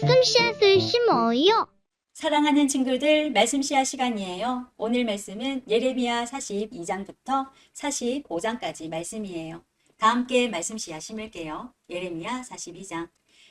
말씀 씨앗을 심어요. 사랑하는 친구들, 말씀 씨앗 시간이에요. 오늘 말씀은 예레미야 42장부터 45장까지 말씀이에요. 다 함께 말씀 씨앗 심을게요. 예레미야 42장.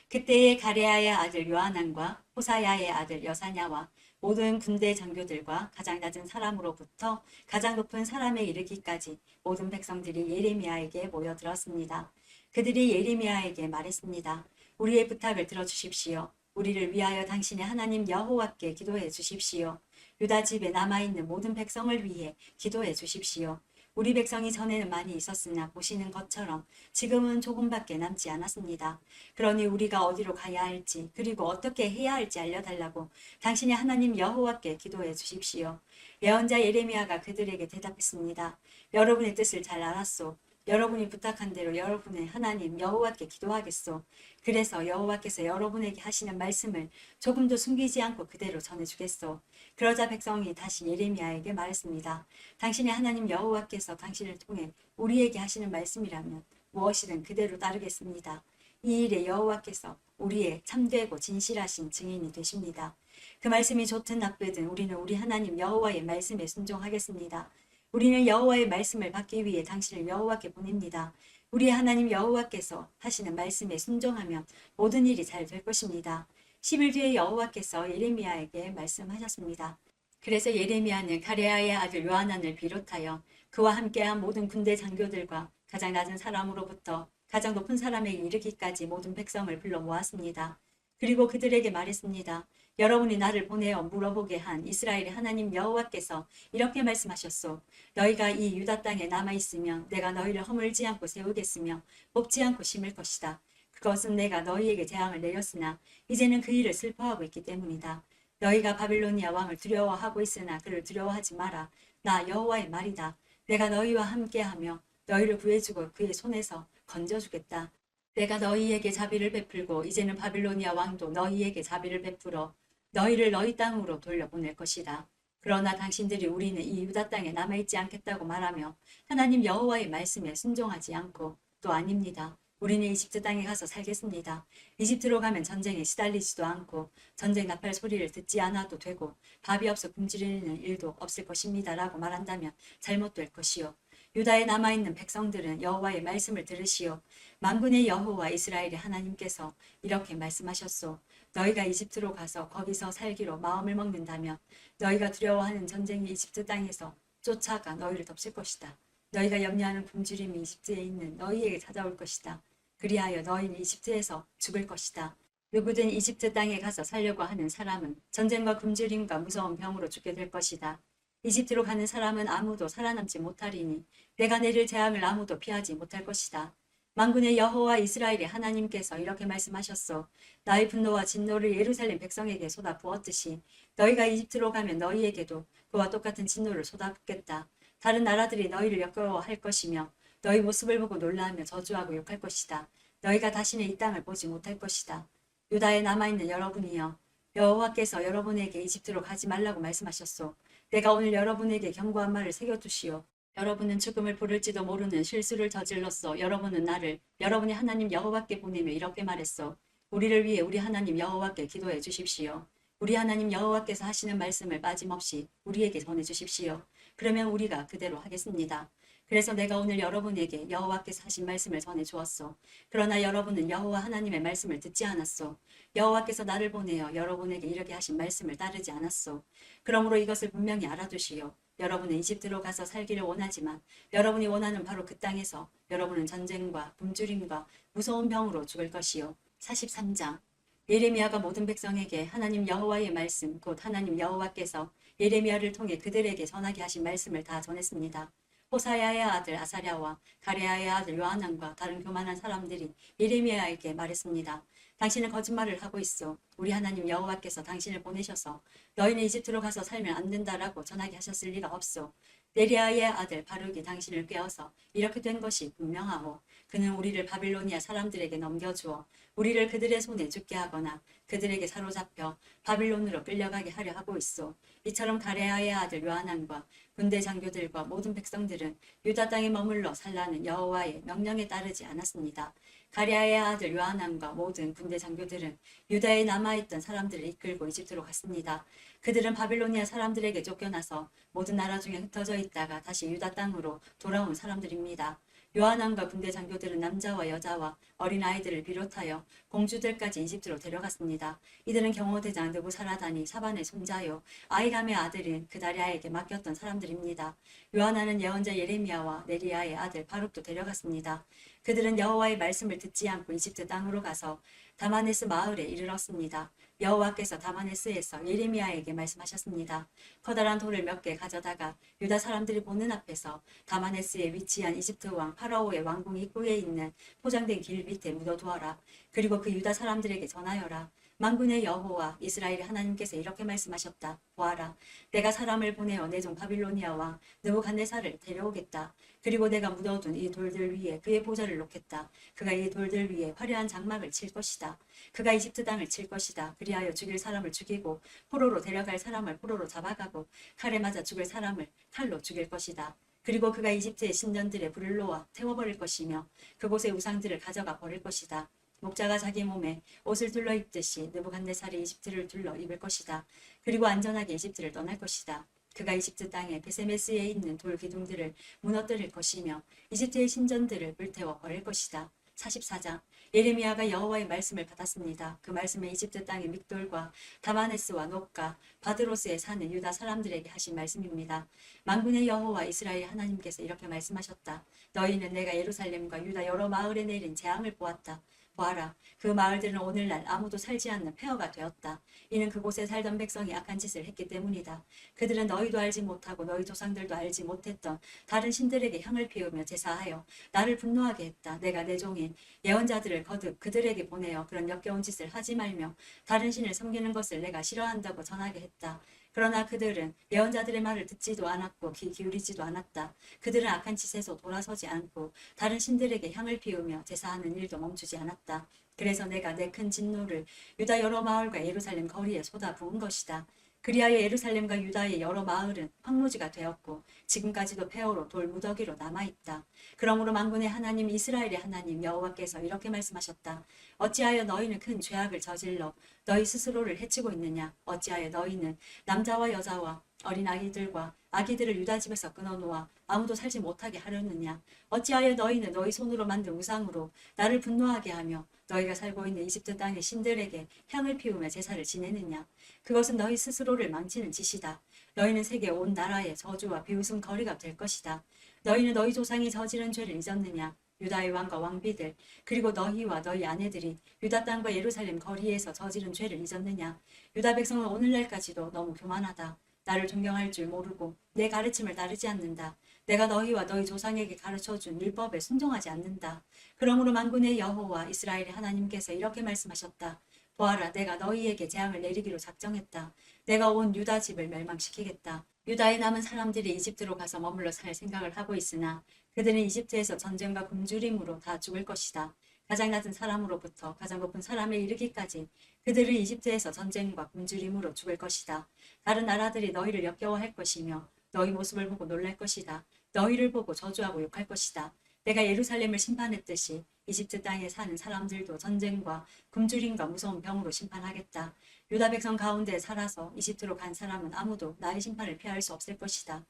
그때에 가레아의 아들 요하난과 호사야의 아들 여사냐와 모든 군대 장교들과 가장 낮은 사람으로부터 가장 높은 사람에 이르기까지 모든 백성들이 예레미야에게 모여들었습니다. 그들이 예레미야에게 말했습니다. 우리의 부탁을 들어주십시오. 우리를 위하여 당신의 하나님 여호와께 기도해 주십시오. 유다 집에 남아있는 모든 백성을 위해 기도해 주십시오. 우리 백성이 전에는 많이 있었으나 보시는 것처럼 지금은 조금밖에 남지 않았습니다. 그러니 우리가 어디로 가야 할지 그리고 어떻게 해야 할지 알려달라고 당신의 하나님 여호와께 기도해 주십시오. 예언자 예레미야가 그들에게 대답했습니다. 여러분의 뜻을 잘 알았소. 여러분이 부탁한 대로 여러분의 하나님 여호와께 기도하겠소. 그래서 여호와께서 여러분에게 하시는 말씀을 조금도 숨기지 않고 그대로 전해주겠소. 그러자 백성이 다시 예레미야에게 말했습니다. 당신의 하나님 여호와께서 당신을 통해 우리에게 하시는 말씀이라면 무엇이든 그대로 따르겠습니다. 이 일에 여호와께서 우리의 참되고 진실하신 증인이 되십니다. 그 말씀이 좋든 나쁘든 우리는 우리 하나님 여호와의 말씀에 순종하겠습니다. 우리는 여호와의 말씀을 받기 위해 당신을 여호와께 보냅니다. 우리 하나님 여호와께서 하시는 말씀에 순종하면 모든 일이 잘 될 것입니다. 10일 뒤에 여호와께서 예레미야에게 말씀하셨습니다. 그래서 예레미야는 가레아의 아들 요하난을 비롯하여 그와 함께한 모든 군대 장교들과 가장 낮은 사람으로부터 가장 높은 사람에 이르기까지 모든 백성을 불러 모았습니다. 그리고 그들에게 말했습니다. 여러분이 나를 보내어 물어보게 한 이스라엘의 하나님 여호와께서 이렇게 말씀하셨소. 너희가 이 유다 땅에 남아있으면 내가 너희를 허물지 않고 세우겠으며 뽑지 않고 심을 것이다. 그것은 내가 너희에게 재앙을 내렸으나 이제는 그 일을 슬퍼하고 있기 때문이다. 너희가 바빌로니아 왕을 두려워하고 있으나 그를 두려워하지 마라. 나 여호와의 말이다. 내가 너희와 함께하며 너희를 구해주고 그의 손에서 건져주겠다. 내가 너희에게 자비를 베풀고 이제는 바빌로니아 왕도 너희에게 자비를 베풀어 너희를 너희 땅으로 돌려보낼 것이다. 그러나 당신들이 우리는 이 유다 땅에 남아있지 않겠다고 말하며 하나님 여호와의 말씀에 순종하지 않고 또 아닙니다. 우리는 이집트 땅에 가서 살겠습니다. 이집트로 가면 전쟁에 시달리지도 않고 전쟁 나팔 소리를 듣지 않아도 되고 밥이 없어 굶주리는 일도 없을 것입니다. 라고 말한다면 잘못될 것이요. 유다에 남아있는 백성들은 여호와의 말씀을 들으시오. 만군의 여호와 이스라엘의 하나님께서 이렇게 말씀하셨소. 너희가 이집트로 가서 거기서 살기로 마음을 먹는다면 너희가 두려워하는 전쟁이 이집트 땅에서 쫓아가 너희를 덮칠 것이다. 너희가 염려하는 굶주림이 이집트에 있는 너희에게 찾아올 것이다. 그리하여 너희는 이집트에서 죽을 것이다. 누구든 이집트 땅에 가서 살려고 하는 사람은 전쟁과 굶주림과 무서운 병으로 죽게 될 것이다. 이집트로 가는 사람은 아무도 살아남지 못하리니 내가 내릴 재앙을 아무도 피하지 못할 것이다. 만군의 여호와 이스라엘의 하나님께서 이렇게 말씀하셨소. 나의 분노와 진노를 예루살렘 백성에게 쏟아부었듯이 너희가 이집트로 가면 너희에게도 그와 똑같은 진노를 쏟아붓겠다. 다른 나라들이 너희를 역겨워할 것이며 너희 모습을 보고 놀라며 저주하고 욕할 것이다. 너희가 다시는 이 땅을 보지 못할 것이다. 유다에 남아있는 여러분이여, 여호와께서 여러분에게 이집트로 가지 말라고 말씀하셨소. 내가 오늘 여러분에게 경고한 말을 새겨두시오. 여러분은 죽음을 부를지도 모르는 실수를 저질렀어. 여러분은 나를 여러분의 하나님 여호와께 보내며 이렇게 말했어. 우리를 위해 우리 하나님 여호와께 기도해 주십시오. 우리 하나님 여호와께서 하시는 말씀을 빠짐없이 우리에게 전해 주십시오. 그러면 우리가 그대로 하겠습니다. 그래서 내가 오늘 여러분에게 여호와께서 하신 말씀을 전해 주었소. 그러나 여러분은 여호와 하나님의 말씀을 듣지 않았소. 여호와께서 나를 보내어 여러분에게 이렇게 하신 말씀을 따르지 않았소. 그러므로 이것을 분명히 알아두시오. 여러분은 이집트로 가서 살기를 원하지만 여러분이 원하는 바로 그 땅에서 여러분은 전쟁과 굶주림과 무서운 병으로 죽을 것이요. 43장. 예레미야가 모든 백성에게 하나님 여호와의 말씀 곧 하나님 여호와께서 예레미야를 통해 그들에게 전하게 하신 말씀을 다 전했습니다. 호사야의 아들 아사랴와 가레아의 아들 요하난과 다른 교만한 사람들이 예레미야에게 말했습니다. 당신은 거짓말을 하고 있어. 우리 하나님 여호와께서 당신을 보내셔서 너희는 이집트로 가서 살면 안 된다라고 전하게 하셨을 리가 없소. 네리아의 아들 바룩이 당신을 꾀어서 이렇게 된 것이 분명하오. 그는 우리를 바빌로니아 사람들에게 넘겨주어 우리를 그들의 손에 죽게 하거나 그들에게 사로잡혀 바빌론으로 끌려가게 하려 하고 있어. 이처럼 가레아의 아들 요하난과 군대 장교들과 모든 백성들은 유다 땅에 머물러 살라는 여호와의 명령에 따르지 않았습니다. 가랴의 아들 요하난과 모든 군대 장교들은 유다에 남아있던 사람들을 이끌고 이집트로 갔습니다. 그들은 바빌로니아 사람들에게 쫓겨나서 모든 나라 중에 흩어져 있다가 다시 유다 땅으로 돌아온 사람들입니다. 요하난과 군대 장교들은 남자와 여자와 어린아이들을 비롯하여 공주들까지 이집트로 데려갔습니다. 이들은 경호대장 느부사라단이 사반의 손자요 아히감의 아들인 그다랴에게 맡겼던 사람들입니다. 요하난은 예언자 예레미야와 네리야의 아들 바룩도 데려갔습니다. 그들은 여호와의 말씀을 듣지 않고 이집트 땅으로 가서 다마네스 마을에 이르렀습니다. 여호와께서 다마네스에서 예레미야에게 말씀하셨습니다. 커다란 돌을 몇 개 가져다가 유다 사람들이 보는 앞에서 다마네스에 위치한 이집트 왕 파라오의 왕궁 입구에 있는 포장된 길 밑에 묻어두어라. 그리고 그 유다 사람들에게 전하여라. 만군의 여호와 이스라엘의 하나님께서 이렇게 말씀하셨다. 보아라, 내가 사람을 보내어 내 종 바빌로니아 왕 느부갓네살을 데려오겠다. 그리고 내가 묻어둔 이 돌들 위에 그의 보좌를 놓겠다. 그가 이 돌들 위에 화려한 장막을 칠 것이다. 그가 이집트 땅을 칠 것이다. 그리하여 죽일 사람을 죽이고 포로로 데려갈 사람을 포로로 잡아가고 칼에 맞아 죽을 사람을 칼로 죽일 것이다. 그리고 그가 이집트의 신전들에 불을 놓아 태워버릴 것이며 그곳의 우상들을 가져가 버릴 것이다. 목자가 자기 몸에 옷을 둘러 입듯이 느부갓네살이 이집트를 둘러 입을 것이다. 그리고 안전하게 이집트를 떠날 것이다. 그가 이집트 땅에 베세메스에 있는 돌 기둥들을 무너뜨릴 것이며 이집트의 신전들을 불태워 버릴 것이다. 44장 예레미야가 여호와의 말씀을 받았습니다. 그 말씀에 이집트 땅의 믹돌과 다마네스와 녹과 바드로스에 사는 유다 사람들에게 하신 말씀입니다. 만군의 여호와 이스라엘 하나님께서 이렇게 말씀하셨다. 너희는 내가 예루살렘과 유다 여러 마을에 내린 재앙을 보았다. 보아라, 그 마을들은 오늘날 아무도 살지 않는 폐허가 되었다. 이는 그곳에 살던 백성이 악한 짓을 했기 때문이다. 그들은 너희도 알지 못하고 너희 조상들도 알지 못했던 다른 신들에게 향을 피우며 제사하여 나를 분노하게 했다. 내가 내 종인 예언자들을 거듭 그들에게 보내어 그런 역겨운 짓을 하지 말며 다른 신을 섬기는 것을 내가 싫어한다고 전하게 했다. 그러나 그들은 예언자들의 말을 듣지도 않았고 귀 기울이지도 않았다. 그들은 악한 짓에서 돌아서지 않고 다른 신들에게 향을 피우며 제사하는 일도 멈추지 않았다. 그래서 내가 내 큰 진노를 유다 여러 마을과 예루살렘 거리에 쏟아 부은 것이다. 그리하여 예루살렘과 유다의 여러 마을은 황무지가 되었고 지금까지도 폐허로 돌 무더기로 남아있다. 그러므로 만군의 하나님 이스라엘의 하나님 여호와께서 이렇게 말씀하셨다. 어찌하여 너희는 큰 죄악을 저질러 너희 스스로를 해치고 있느냐. 어찌하여 너희는 남자와 여자와 어린 아기들과 아기들을 유다 집에서 끊어놓아 아무도 살지 못하게 하려느냐. 어찌하여 너희는 너희 손으로 만든 우상으로 나를 분노하게 하며 너희가 살고 있는 이집트 땅의 신들에게 향을 피우며 제사를 지내느냐. 그것은 너희 스스로를 망치는 짓이다. 너희는 세계 온 나라의 저주와 비웃음 거리가 될 것이다. 너희는 너희 조상이 저지른 죄를 잊었느냐. 유다의 왕과 왕비들 그리고 너희와 너희 아내들이 유다 땅과 예루살렘 거리에서 저지른 죄를 잊었느냐. 유다 백성은 오늘날까지도 너무 교만하다. 나를 존경할 줄 모르고 내 가르침을 따르지 않는다. 내가 너희와 너희 조상에게 가르쳐준 율법에 순종하지 않는다. 그러므로 만군의 여호와 이스라엘의 하나님께서 이렇게 말씀하셨다. 보아라, 내가 너희에게 재앙을 내리기로 작정했다. 내가 온 유다 집을 멸망시키겠다. 유다에 남은 사람들이 이집트로 가서 머물러 살 생각을 하고 있으나 그들은 이집트에서 전쟁과 굶주림으로 다 죽을 것이다. 가장 낮은 사람으로부터 가장 높은 사람에 이르기까지 그들은 이집트에서 전쟁과 굶주림으로 죽을 것이다. 다른 나라들이 너희를 역겨워할 것이며 너희 모습을 보고 놀랄 것이다. 너희를 보고 저주하고 욕할 것이다. 내가 예루살렘을 심판했듯이 이집트 땅에 사는 사람들도 전쟁과 굶주림과 무서운 병으로 심판하겠다. 유다 백성 가운데 살아서 이집트로 간 사람은 아무도 나의 심판을 피할 수 없을 것이다.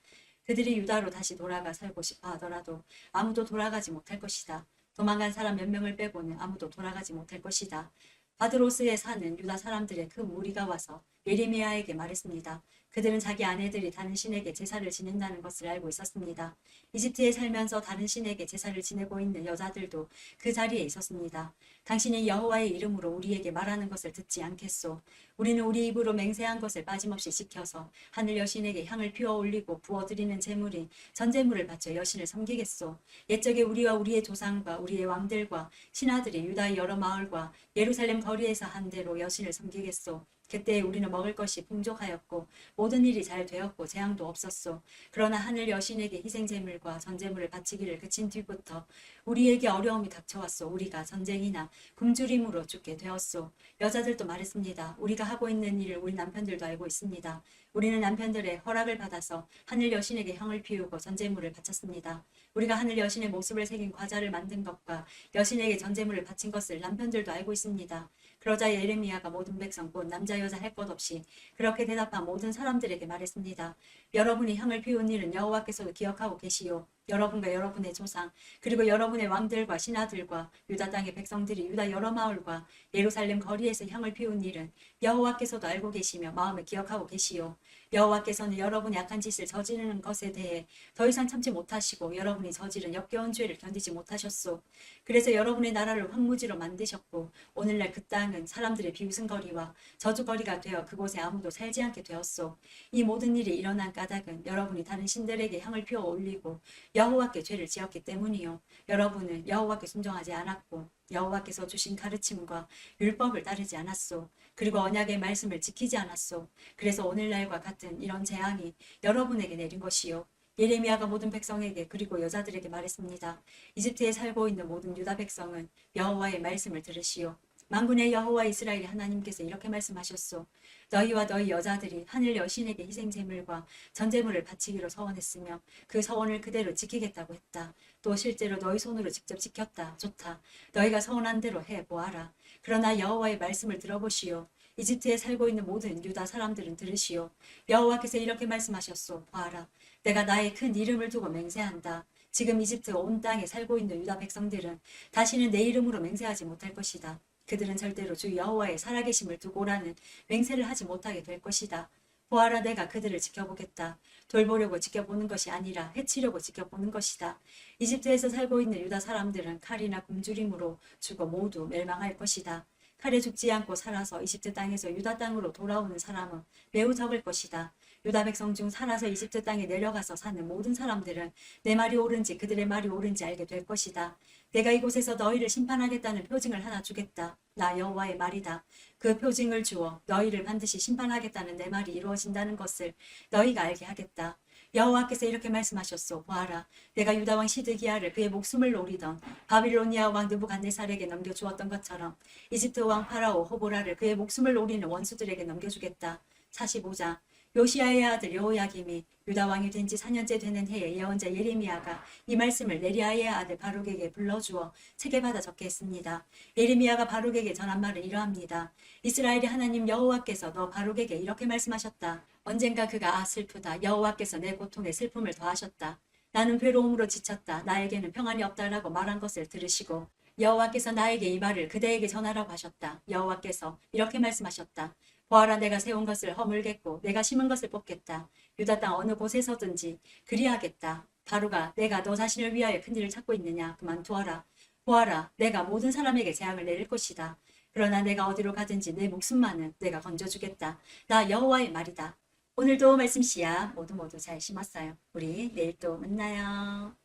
그들이 유다로 다시 돌아가 살고 싶어 하더라도 아무도 돌아가지 못할 것이다. 도망간 사람 몇 명을 빼고는 아무도 돌아가지 못할 것이다. 바드로스에 사는 유다 사람들의 큰 무리가 와서 예레미야에게 말했습니다. 그들은 자기 아내들이 다른 신에게 제사를 지낸다는 것을 알고 있었습니다. 이집트에 살면서 다른 신에게 제사를 지내고 있는 여자들도 그 자리에 있었습니다. 당신이 여호와의 이름으로 우리에게 말하는 것을 듣지 않겠소. 우리는 우리 입으로 맹세한 것을 빠짐없이 지켜서 하늘 여신에게 향을 피워 올리고 부어드리는 제물인 전제물을 바쳐 여신을 섬기겠소. 옛적에 우리와 우리의 조상과 우리의 왕들과 신하들이 유다의 여러 마을과 예루살렘 거리에서 한 대로 여신을 섬기겠소. 그때 우리는 먹을 것이 풍족하였고 모든 일이 잘 되었고 재앙도 없었소. 그러나 하늘 여신에게 희생 제물과 전제물을 바치기를 그친 뒤부터 우리에게 어려움이 닥쳐왔소. 우리가 전쟁이나 굶주림으로 죽게 되었소. 여자들도 말했습니다. 우리가 하고 있는 일을 우리 남편들도 알고 있습니다. 우리는 남편들의 허락을 받아서 하늘 여신에게 향을 피우고 전제물을 바쳤습니다. 우리가 하늘 여신의 모습을 새긴 과자를 만든 것과 여신에게 전제물을 바친 것을 남편들도 알고 있습니다. 그러자 예레미야가 모든 백성 곧 남자 여자 할 것 없이 그렇게 대답한 모든 사람들에게 말했습니다. 여러분이 향을 피운 일은 여호와께서도 기억하고 계시오. 여러분과 여러분의 조상 그리고 여러분의 왕들과 신하들과 유다 땅의 백성들이 유다 여러 마을과 예루살렘 거리에서 향을 피운 일은 여호와께서도 알고 계시며 마음에 기억하고 계시오. 여호와께서는 여러분이 악한 짓을 저지르는 것에 대해 더 이상 참지 못하시고 여러분이 저지른 역겨운 죄를 견디지 못하셨소. 그래서 여러분의 나라를 황무지로 만드셨고 오늘날 그 땅은 사람들의 비웃음거리와 저주거리가 되어 그곳에 아무도 살지 않게 되었소. 이 모든 일이 일어난 까닭은 여러분이 다른 신들에게 향을 피워 올리고 여호와께 죄를 지었기 때문이요. 여러분은 여호와께 순종하지 않았고 여호와께서 주신 가르침과 율법을 따르지 않았소. 그리고 언약의 말씀을 지키지 않았소. 그래서 오늘날과 같은 이런 재앙이 여러분에게 내린 것이요. 예레미야가 모든 백성에게 그리고 여자들에게 말했습니다. 이집트에 살고 있는 모든 유다 백성은 여호와의 말씀을 들으시오. 만군의 여호와 이스라엘 하나님께서 이렇게 말씀하셨소. 너희와 너희 여자들이 하늘 여신에게 희생 제물과 전제물을 바치기로 서원했으며 그 서원을 그대로 지키겠다고 했다. 또 실제로 너희 손으로 직접 지켰다. 좋다. 너희가 서원한 대로 해 보아라. 그러나 여호와의 말씀을 들어보시오. 이집트에 살고 있는 모든 유다 사람들은 들으시오. 여호와께서 이렇게 말씀하셨소. 보아라. 내가 나의 큰 이름을 두고 맹세한다. 지금 이집트 온 땅에 살고 있는 유다 백성들은 다시는 내 이름으로 맹세하지 못할 것이다. 그들은 절대로 주 여호와의 살아계심을 두고라는 맹세를 하지 못하게 될 것이다. 보아라, 내가 그들을 지켜보겠다. 돌보려고 지켜보는 것이 아니라 해치려고 지켜보는 것이다. 이집트에서 살고 있는 유다 사람들은 칼이나 굶주림으로 죽어 모두 멸망할 것이다. 칼에 죽지 않고 살아서 이집트 땅에서 유다 땅으로 돌아오는 사람은 매우 적을 것이다. 유다 백성 중 살아서 이집트 땅에 내려가서 사는 모든 사람들은 내 말이 옳은지 그들의 말이 옳은지 알게 될 것이다. 내가 이곳에서 너희를 심판하겠다는 표징을 하나 주겠다. 나 여호와의 말이다. 그 표징을 주어 너희를 반드시 심판하겠다는 내 말이 이루어진다는 것을 너희가 알게 하겠다. 여호와께서 이렇게 말씀하셨소. 보아라, 내가 유다 왕 시드기야를 그의 목숨을 노리던 바빌로니아 왕 느부갓네살에게 넘겨주었던 것처럼 이집트 왕 파라오 호보라를 그의 목숨을 노리는 원수들에게 넘겨주겠다. 45장. 요시야의 아들 여호야김이 유다 왕이 된 지 4년째 되는 해에 예언자 예레미야가 이 말씀을 네리야의 아들 바룩에게 불러주어 책에 받아 적게 했습니다. 예레미야가 바룩에게 전한 말은 이러합니다. 이스라엘의 하나님 여호와께서 너 바룩에게 이렇게 말씀하셨다. 언젠가 그가 슬프다. 여호와께서 내 고통에 슬픔을 더하셨다. 나는 괴로움으로 지쳤다. 나에게는 평안이 없다라고 말한 것을 들으시고 여호와께서 나에게 이 말을 그대에게 전하라고 하셨다. 여호와께서 이렇게 말씀하셨다. 보아라, 내가 세운 것을 허물겠고 내가 심은 것을 뽑겠다. 유다 땅 어느 곳에서든지 그리하겠다. 바루가 내가 너 자신을 위하여 큰 일을 찾고 있느냐? 그만두어라. 보아라, 내가 모든 사람에게 재앙을 내릴 것이다. 그러나 내가 어디로 가든지 내 목숨만은 내가 건져주겠다. 나 여호와의 말이다. 오늘도 말씀 씨앗 모두 잘 심었어요. 우리 내일 또 만나요.